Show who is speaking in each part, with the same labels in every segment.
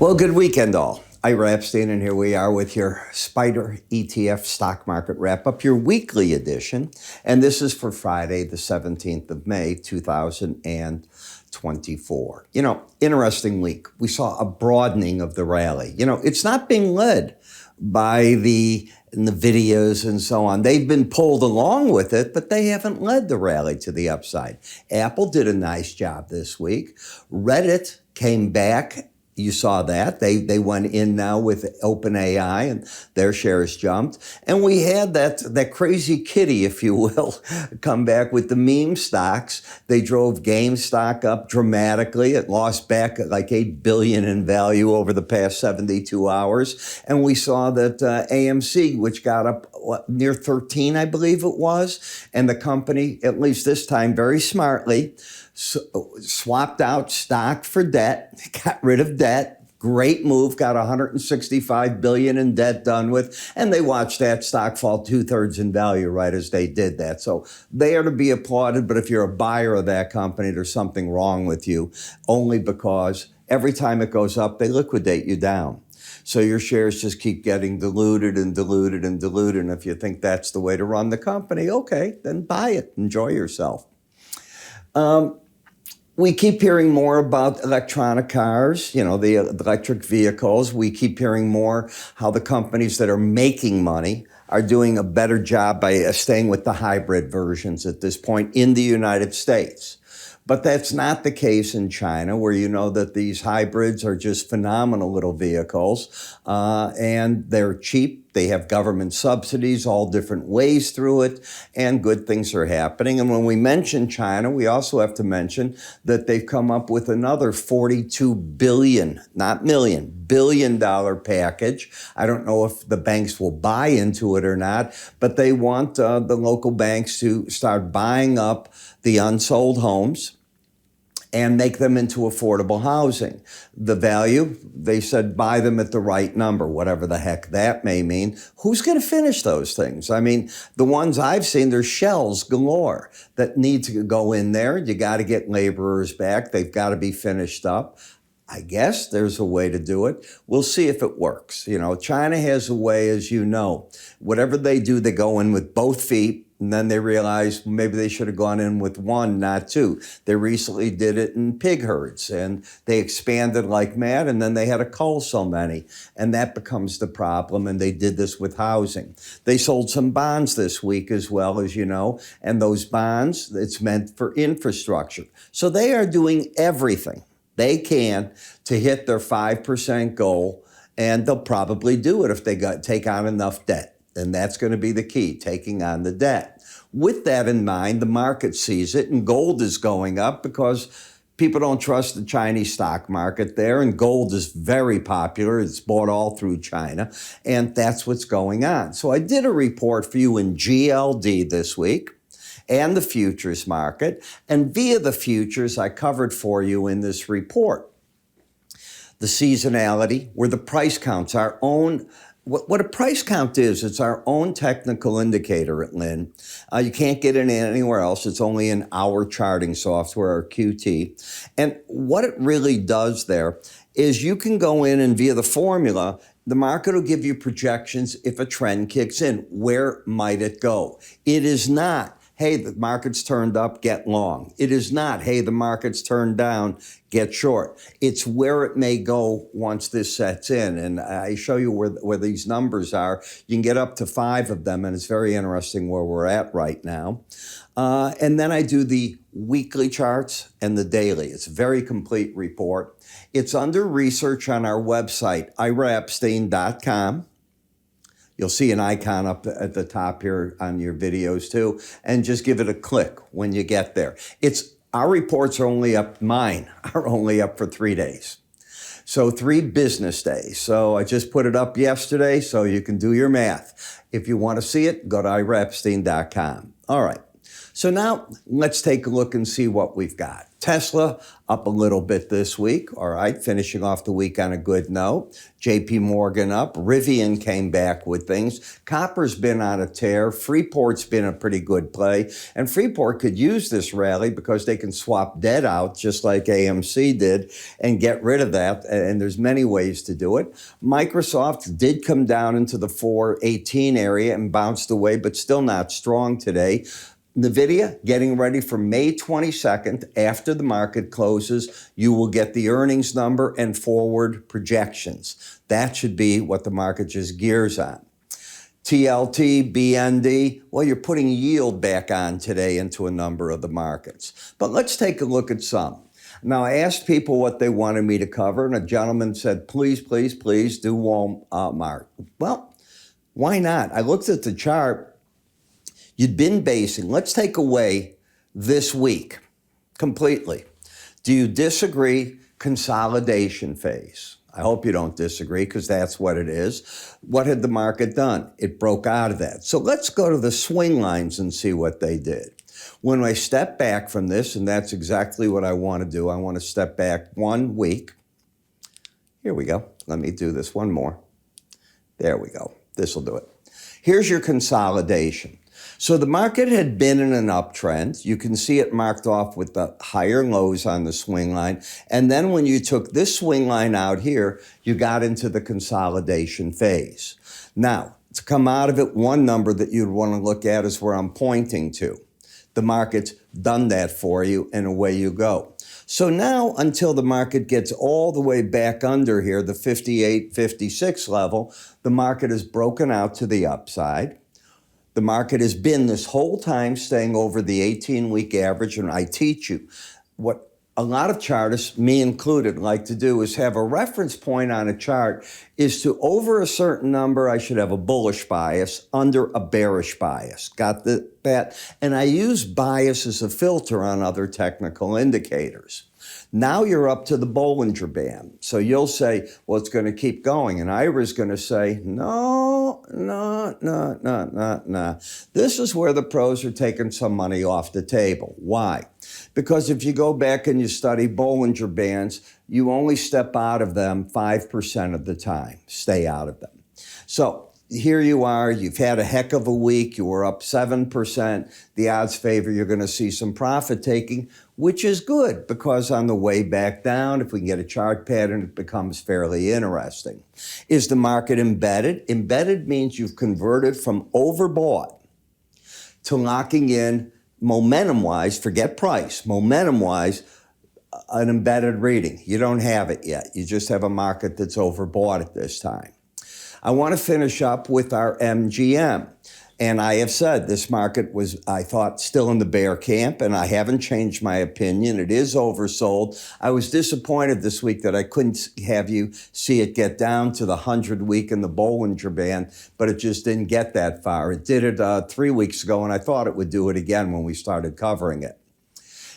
Speaker 1: Well, good weekend all. Ira Epstein, and here we are with your SPDR ETF stock market wrap-up, your weekly edition. And this is for Friday, the 17th of May, 2024. Interesting week. We saw a broadening of the rally. It's not being led by the videos and so on. They've been pulled along with it, but they haven't led the rally to the upside. Apple did a nice job this week. Reddit came back. You saw that. They went in now with OpenAI and their shares jumped. And we had that crazy kitty, if you will, come back with the meme stocks. They drove GameStop up dramatically. It lost back like $8 billion in value over the past 72 hours. And we saw that AMC, which got up near 13, I believe it was. And the company, at least this time, very smartly, swapped out stock for debt, got rid of debt. Great move, got $165 billion in debt done with, and they watched that stock fall 2/3 in value right as they did that. So they are to be applauded, but if you're a buyer of that company, there's something wrong with you, only because every time it goes up, they liquidate you down. So your shares just keep getting diluted and diluted and diluted, and if you think that's the way to run the company, okay, then buy it, enjoy yourself. We keep hearing more about electronic cars, the electric vehicles. We keep hearing more how the companies that are making money are doing a better job by staying with the hybrid versions at this point in the United States. But that's not the case in China, where you know that these hybrids are just phenomenal little vehicles, and they're cheap. They have government subsidies, all different ways through it, and good things are happening. And when we mention China, we also have to mention that they've come up with another $42 billion, not million, billion-dollar package. I don't know if the banks will buy into it or not, but they want the local banks to start buying up the unsold homes and make them into affordable housing. The value, they said buy them at the right number, whatever the heck that may mean. Who's going to finish those things? I mean, the ones I've seen, there's shells galore that need to go in there. You got to get laborers back. They've got to be finished up. I guess there's a way to do it. We'll see if it works. China has a way, as you know. Whatever they do, they go in with both feet. And then they realized maybe they should have gone in with one, not two. They recently did it in pig herds, and they expanded like mad, and then they had to cull so many. And that becomes the problem, and they did this with housing. They sold some bonds this week as well, as you know, and those bonds, it's meant for infrastructure. So they are doing everything they can to hit their 5% goal, and they'll probably do it if they take on enough debt. And that's going to be the key, taking on the debt. With that in mind, the market sees it, and gold is going up because people don't trust the Chinese stock market there, and gold is very popular. It's bought all through China, and that's what's going on. So I did a report for you in GLD this week and the futures market, and via the futures, I covered for you in this report the seasonality, where the price counts, our own. What a price count is, it's our own technical indicator at Linn. You can't get it anywhere else. It's only in our charting software, our QT. And what it really does there is you can go in and via the formula, the market will give you projections if a trend kicks in. Where might it go? It is not, hey, the market's turned up, get long. It is not, hey, the market's turned down, get short. It's where it may go once this sets in. And I show you where these numbers are. You can get up to 5 of them, and it's very interesting where we're at right now. And then I do the weekly charts and the daily. It's a very complete report. It's under research on our website, iraepstein.com. You'll see an icon up at the top here on your videos too, and just give it a click when you get there. Our reports are only up, mine are only up for 3 days. So 3 business days. So I just put it up yesterday, so you can do your math. If you want to see it, go to iraepstein.com. All right. So now let's take a look and see what we've got. Tesla up a little bit this week, all right, finishing off the week on a good note. JP Morgan up, Rivian came back with things. Copper's been on a tear, Freeport's been a pretty good play, and Freeport could use this rally because they can swap debt out just like AMC did and get rid of that, and there's many ways to do it. Microsoft did come down into the 418 area and bounced away, but still not strong today. NVIDIA getting ready for May 22nd. After the market closes, you will get the earnings number and forward projections. That should be what the market just gears on. TLT, BND, well, you're putting yield back on today into a number of the markets. But let's take a look at some. Now, I asked people what they wanted me to cover, and a gentleman said, please, please, please do Walmart. Well, why not? I looked at the chart. You'd been basing. Let's take away this week completely. Do you disagree? Consolidation phase. I hope you don't disagree because that's what it is. What had the market done? It broke out of that. So let's go to the swing lines and see what they did. When I step back from this, and that's exactly what I want to do, I want to step back 1 week. Here we go. Let me do this one more. There we go. This will do it. Here's your consolidation. So the market had been in an uptrend. You can see it marked off with the higher lows on the swing line. And then when you took this swing line out here, you got into the consolidation phase. Now, to come out of it, one number that you'd want to look at is where I'm pointing to. The market's done that for you, and away you go. So now, until the market gets all the way back under here, the 58, 56 level, the market has broken out to the upside. The market has been this whole time staying over the 18-week average, and I teach you what a lot of chartists, me included, like to do is have a reference point on a chart is to over a certain number, I should have a bullish bias, under a bearish bias. Got that? And I use bias as a filter on other technical indicators. Now you're up to the Bollinger Band. So you'll say, well, it's going to keep going. And Ira's going to say, no. This is where the pros are taking some money off the table. Why? Because if you go back and you study Bollinger Bands, you only step out of them 5% of the time. Stay out of them. So here you are, you've had a heck of a week, you were up 7%. The odds favor you're going to see some profit taking, which is good because on the way back down, if we can get a chart pattern, it becomes fairly interesting. Is the market embedded? Embedded means you've converted from overbought to locking in momentum-wise, forget price, momentum-wise, an embedded reading. You don't have it yet. You just have a market that's overbought at this time. I want to finish up with our MGM. And I have said this market was, I thought, still in the bear camp, and I haven't changed my opinion. It is oversold. I was disappointed this week that I couldn't have you see it get down to the 100-week in the Bollinger Band, but it just didn't get that far. It did it 3 weeks ago, and I thought it would do it again when we started covering it.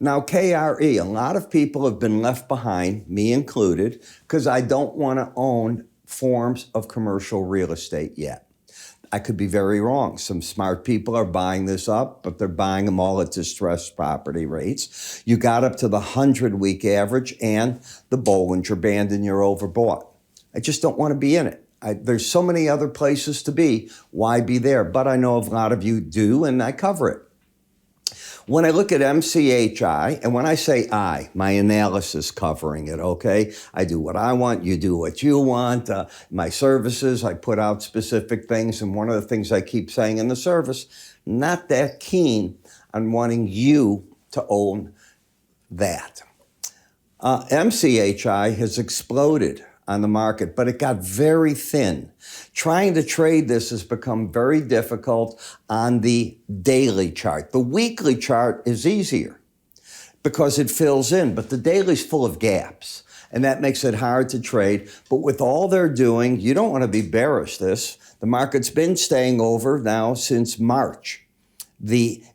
Speaker 1: Now, KRE, a lot of people have been left behind, me included, because I don't want to own forms of commercial real estate yet. I could be very wrong. Some smart people are buying this up, but they're buying them all at distressed property rates. You got up to the 100-week average and the Bollinger Band, and you're overbought. I just don't want to be in it. There's so many other places to be. Why be there? But I know a lot of you do, and I cover it. When I look at MCHI, and when I say I, my analysis covering it, okay? I do what I want, you do what you want. My services, I put out specific things, and one of the things I keep saying in the service, not that keen on wanting you to own that. MCHI has exploded on the market, but it got very thin. Trying to trade this has become very difficult on the daily chart. The weekly chart is easier because it fills in, but the daily's full of gaps, and that makes it hard to trade. But with all they're doing, you don't want to be bearish this. The market's been staying over now since March.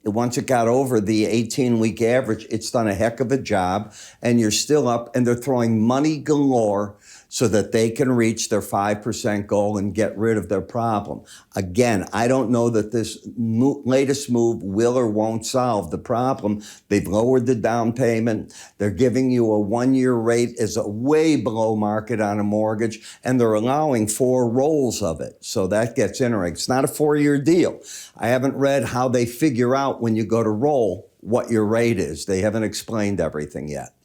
Speaker 1: Once it got over the 18-week average, it's done a heck of a job, and you're still up, and they're throwing money galore. so that they can reach their 5% goal and get rid of their problem. Again, I don't know that this latest move will or won't solve the problem. They've lowered the down payment. They're giving you a 1-year rate is way below market on a mortgage, and they're allowing 4 rolls of it. So that gets interesting. It's not a 4-year deal. I haven't read how they figure out when you go to roll what your rate is. They haven't explained everything yet.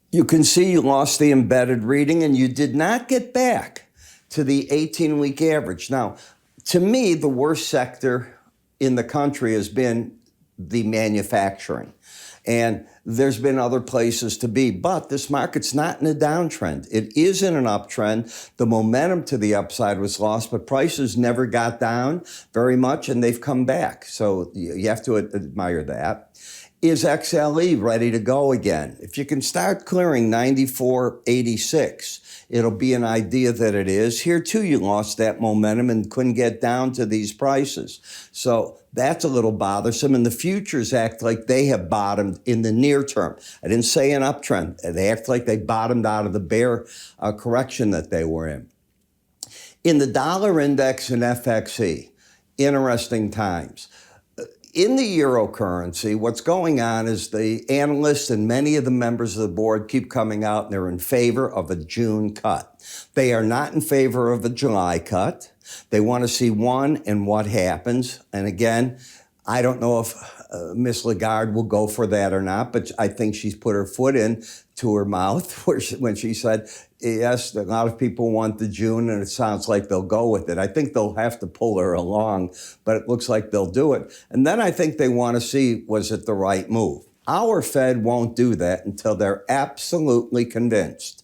Speaker 1: You can see you lost the embedded reading and you did not get back to the 18-week average. Now, to me, the worst sector in the country has been the manufacturing. And there's been other places to be, but this market's not in a downtrend. It is in an uptrend. The momentum to the upside was lost, but prices never got down very much and they've come back. So you have to admire that. Is XLE ready to go again? If you can start clearing 94.86, it'll be an idea that it is. Here too, you lost that momentum and couldn't get down to these prices. So that's a little bothersome. And the futures act like they have bottomed in the near term. I didn't say an uptrend. They act like they bottomed out of the bear correction that they were in. In the dollar index and FXE, interesting times. In the euro currency, what's going on is the analysts and many of the members of the board keep coming out and they're in favor of a June cut. They are not in favor of a July cut. They want to see one and what happens. And again, I don't know if Miss Lagarde will go for that or not, but I think she's put her foot in to her mouth when she said, yes, a lot of people want the June, and it sounds like they'll go with it. I think they'll have to pull her along, but it looks like they'll do it. And then I think they want to see, was it the right move? Our Fed won't do that until they're absolutely convinced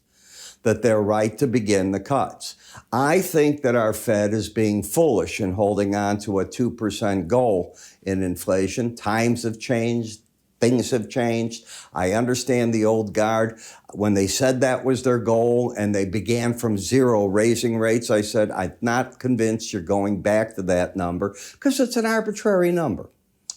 Speaker 1: that they're right to begin the cuts. I think that our Fed is being foolish in holding on to a 2% goal in inflation. Times have changed. Things have changed. I understand the old guard. When they said that was their goal and they began from zero raising rates, I said, I'm not convinced you're going back to that number because it's an arbitrary number.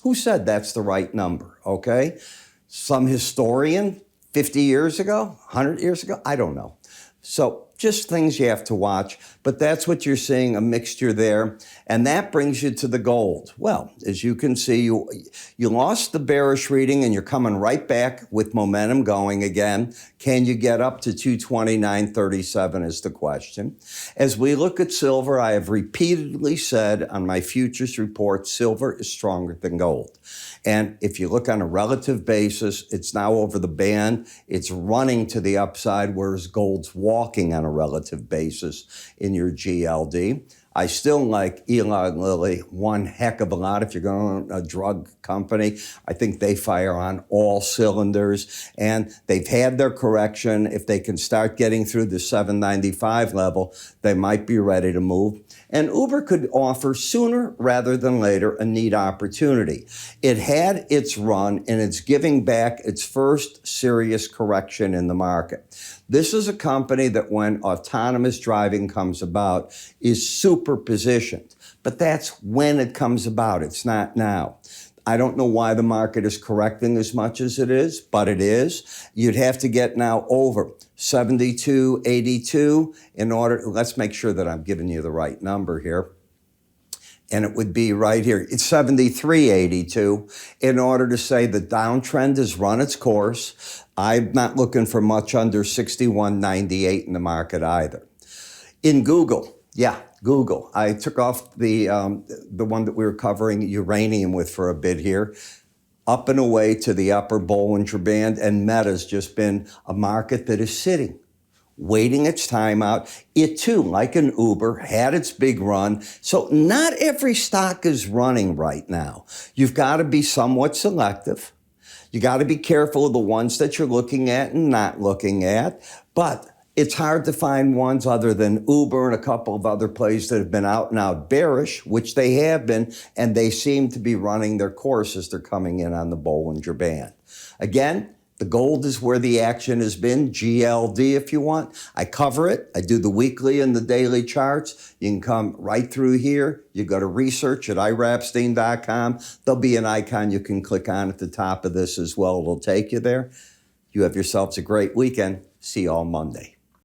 Speaker 1: Who said that's the right number, okay? Some historian 50 years ago, 100 years ago? I don't know. So just things you have to watch, but that's what you're seeing, a mixture there. And that brings you to the gold. Well, as you can see, you lost the bearish reading and you're coming right back with momentum going again. Can you get up to 229.37 is the question. As we look at silver, I have repeatedly said on my futures report, silver is stronger than gold. And if you look on a relative basis, it's now over the band. It's running to the upside, whereas gold's walking on a relative basis in your GLD. I still like Eli Lilly one heck of a lot. If you're going to a drug company, I think they fire on all cylinders, and they've had their correction. If they can start getting through the 795 level, they might be ready to move. And Uber could offer sooner rather than later a neat opportunity. It had its run, and it's giving back its first serious correction in the market. This is a company that when autonomous driving comes about is super positioned, but that's when it comes about. It's not now. I don't know why the market is correcting as much as it is, but it is. You'd have to get now over 72.82 in order, let's make sure that I'm giving you the right number here. And it would be right here. It's 73.82 in order to say the downtrend has run its course. I'm not looking for much under 61.98 in the market either. In Google, Google. I took off the one that we were covering uranium with for a bit here, up and away to the upper Bollinger Band, and Meta's just been a market that is sitting, waiting its time out. It too, like an Uber, had its big run. So not every stock is running right now. You've got to be somewhat selective. You got to be careful of the ones that you're looking at and not looking at. But it's hard to find ones other than Uber and a couple of other plays that have been out and out bearish, which they have been, and they seem to be running their course as they're coming in on the Bollinger Band. Again, the gold is where the action has been, GLD if you want. I cover it. I do the weekly and the daily charts. You can come right through here. You go to research at iraepstein.com. There'll be an icon you can click on at the top of this as well. It'll take you there. You have yourselves a great weekend. See you all Monday.